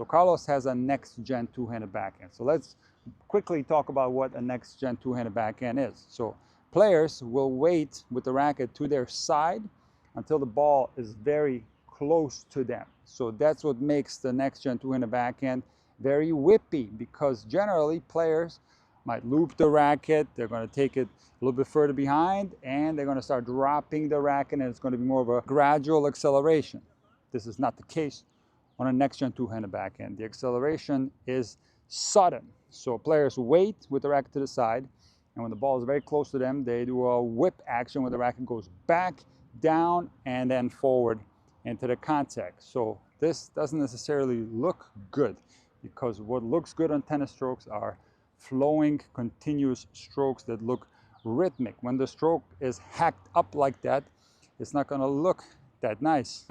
So Carlos has a next-gen two-handed backhand. So let's quickly talk about what a next-gen two-handed backhand is. So players will wait with the racket to their side until the ball is very close to them. So that's what makes the next-gen two-handed backhand very whippy, because generally players might loop the racket, they're going to take it a little bit further behind, and they're going to start dropping the racket, and it's going to be more of a gradual acceleration. This is not the case on a next-gen two-handed backhand. The acceleration is sudden. So players wait with the racket to the side, and when the ball is very close to them, they do a whip action where the racket goes back, down, and then forward into the contact. So this doesn't necessarily look good, because what looks good on tennis strokes are flowing, continuous strokes that look rhythmic. When the stroke is hacked up like that, it's not going to look that nice.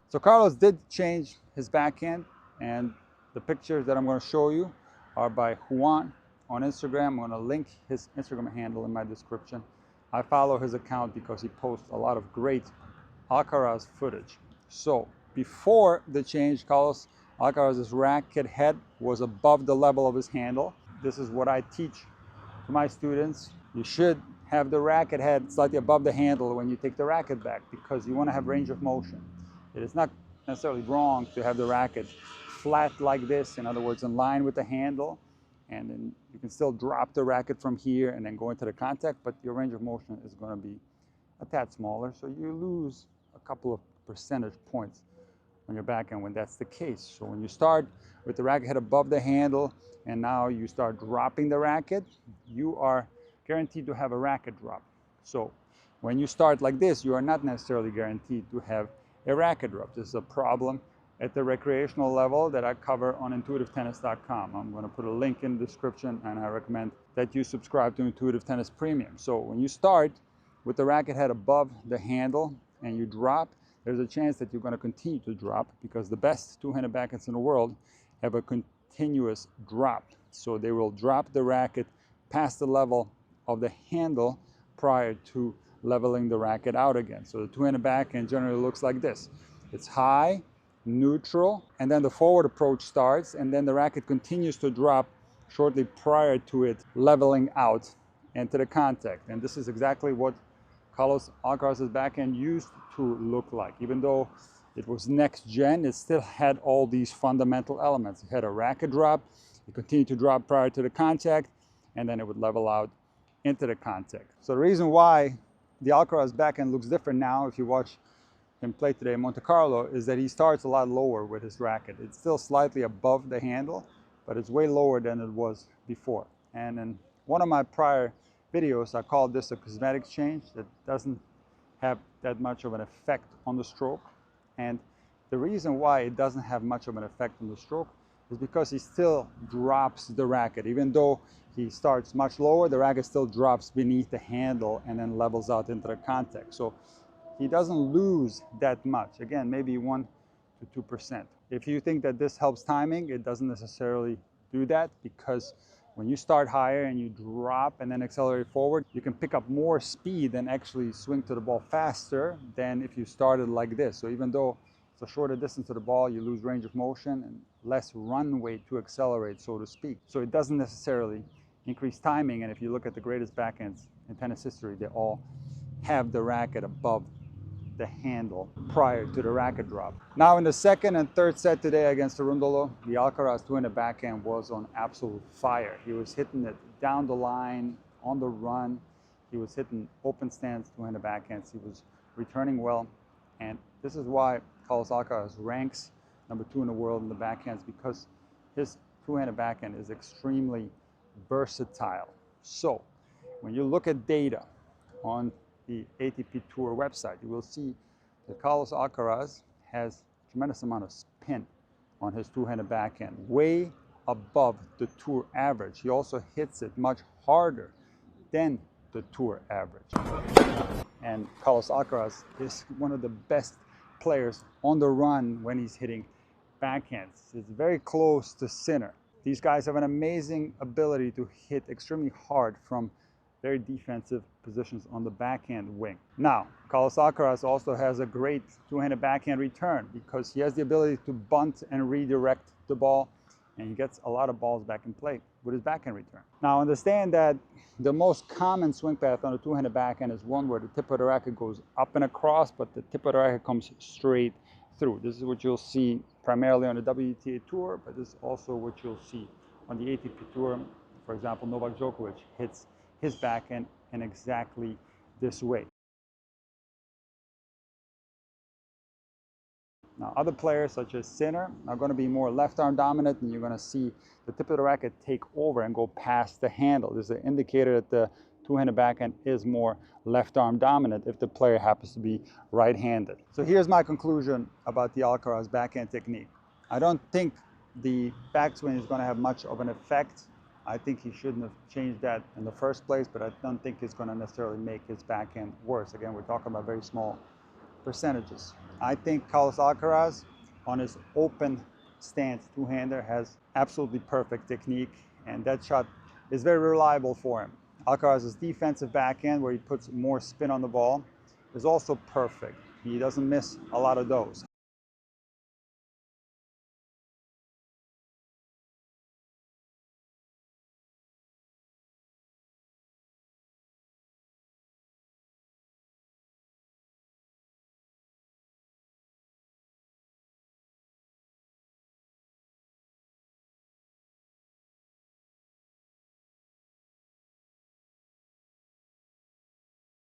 So Carlos did change his backhand, and the pictures that I'm going to show you are by Juan on Instagram. I'm going to link his Instagram handle in my description. I follow his account because he posts a lot of great Alcaraz footage. So before the change, Carlos Alcaraz's racket head was above the level of his handle. This is what I teach to my students. You should have the racket head slightly above the handle when you take the racket back, because you want to have range of motion. It is not necessarily wrong to have the racket flat like this, in other words, in line with the handle, and then you can still drop the racket from here and then go into the contact, but your range of motion is going to be a tad smaller, so you lose a couple of percentage points on your backhand when that's the case. So when you start with the racket head above the handle and now you start dropping the racket, you are guaranteed to have a racket drop. So when you start like this, you are not necessarily guaranteed to have a racket drop. This is a problem at the recreational level that I cover on intuitivetennis.com. I'm going to put a link in the description, and I recommend that you subscribe to Intuitive Tennis Premium. So when you start with the racket head above the handle and you drop, there's a chance that you're going to continue to drop, because the best two-handed backhands in the world have a continuous drop. So they will drop the racket past the level of the handle prior to leveling the racket out again. So the two-handed backhand generally looks like this. It's high, neutral, and then the forward approach starts, and then the racket continues to drop shortly prior to it leveling out into the contact. And this is exactly what Carlos Alcaraz's backhand used to look like. Even though it was next gen, it still had all these fundamental elements. It had a racket drop, it continued to drop prior to the contact, and then it would level out into the contact. So the reason why the Alcaraz backhand looks different now, if you watch him play today in Monte Carlo, is that he starts a lot lower with his racket. It's still slightly above the handle, but it's way lower than it was before. And in one of my prior videos, I called this a cosmetic change that doesn't have that much of an effect on the stroke. And the reason why it doesn't have much of an effect on the stroke is because he still drops the racket. Even though he starts much lower, the racket still drops beneath the handle and then levels out into the contact. So he doesn't lose that much. Again, maybe 1 to 2%. If you think that this helps timing, it doesn't necessarily do that, because when you start higher and you drop and then accelerate forward, you can pick up more speed and actually swing to the ball faster than if you started like this. So even though it's a shorter distance to the ball, you lose range of motion and less runway to accelerate, so to speak. So it doesn't necessarily increase timing. And if you look at the greatest backhands in tennis history, they all have the racket above the handle prior to the racket drop. Now in the second and third set today against Arundolo, the Alcaraz two-handed backhand was on absolute fire. He was hitting it down the line, on the run. He was hitting open stance two-handed backhands. He was returning well. And this is why Carlos Alcaraz ranks number 2 in the world in the backhands, because his two-handed backhand is extremely versatile. So when you look at data on the ATP Tour website, you will see that Carlos Alcaraz has a tremendous amount of spin on his two-handed backhand, way above the Tour average. He also hits it much harder than the Tour average. And Carlos Alcaraz is one of the best players on the run when he's hitting backhands. It's very close to center. These guys have an amazing ability to hit extremely hard from very defensive positions on the backhand wing. Now, Carlos Alcaraz also has a great two-handed backhand return because he has the ability to bunt and redirect the ball, and he gets a lot of balls back in play with his backhand return. Now, understand that the most common swing path on a two-handed backhand is one where the tip of the racket goes up and across, but the tip of the racket comes straight through. This is what you'll see primarily on the WTA Tour, but this is also what you'll see on the ATP Tour. For example, Novak Djokovic hits his backhand in exactly this way. Now, other players such as Sinner are going to be more left arm dominant, and you're going to see the tip of the racket take over and go past the handle. This is an indicator that the two-handed backhand is more left arm dominant if the player happens to be right-handed. So here's my conclusion about the Alcaraz backhand technique. I don't think the backswing is going to have much of an effect. I think he shouldn't have changed that in the first place, but I don't think it's going to necessarily make his backhand worse. Again, we're talking about very small percentages. I think Carlos Alcaraz, on his open stance two-hander, has absolutely perfect technique, and that shot is very reliable for him. Alcaraz's defensive backhand, where he puts more spin on the ball, is also perfect. He doesn't miss a lot of those.